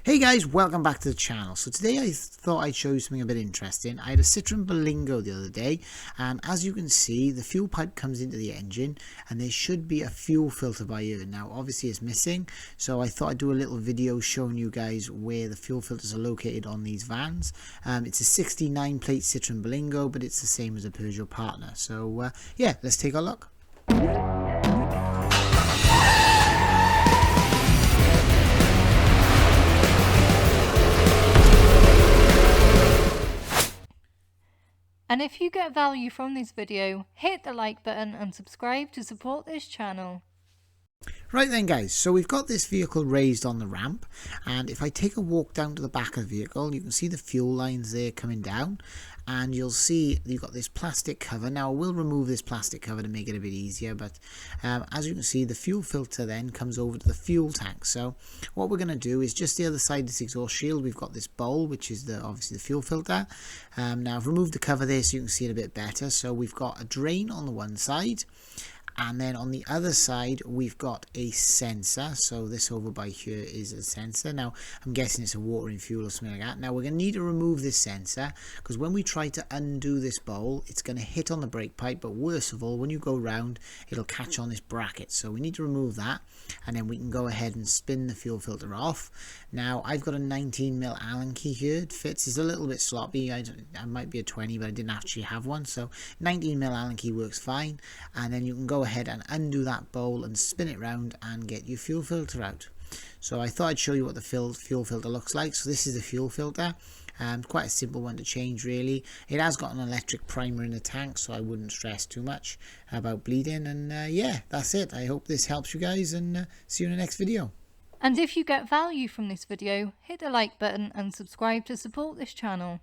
Hey guys, welcome back to the channel. So today I thought I'd show you something a bit interesting. I had a Citroen Berlingo the other day, and as you can see, the fuel pipe comes into the engine and there should be a fuel filter by here. Now obviously it's missing, so I thought I'd do a little video showing you guys where the fuel filters are located on these vans. It's a 69 plate Citroen Berlingo, but it's the same as a Peugeot partner. So yeah, let's take a look. And if you get value from this video, hit the like button and subscribe to support this channel. Right then guys, so we've got this vehicle raised on the ramp, and if I take a walk down to the back of the vehicle, you can see the fuel lines there coming down, and you'll see you've got this plastic cover. Now we'll remove this plastic cover to make it a bit easier, but as you can see, the fuel filter then comes over to the fuel tank. So what we're going to do is just the other side of this exhaust shield, we've got this bowl, which is obviously the fuel filter. Now I've removed the cover there so you can see it a bit better. So we've got a drain on the one side, and then on the other side we've got a sensor. So this over by here is a sensor. Now I'm guessing it's a watering fuel or something like that. Now we're going to need to remove this sensor, because when we try to undo this bowl, it's going to hit on the brake pipe, but worst of all, when you go round, it'll catch on this bracket. So we need to remove that, and then we can go ahead and spin the fuel filter off. Now I've got a 19mm Allen key here. It fits. It's a little bit sloppy. I might be a 20, but I didn't actually have one, so 19mm Allen key works fine. And then you can go ahead and undo that bowl and spin it round and get your fuel filter out. So I thought I'd show you what the fuel filter looks like. So this is the fuel filter. Quite a simple one to change really. It has got an electric primer in the tank, so I wouldn't stress too much about bleeding. And yeah, that's it. I hope this helps you guys, and see you in the next video. And if you get value from this video, hit the like button and subscribe to support this channel.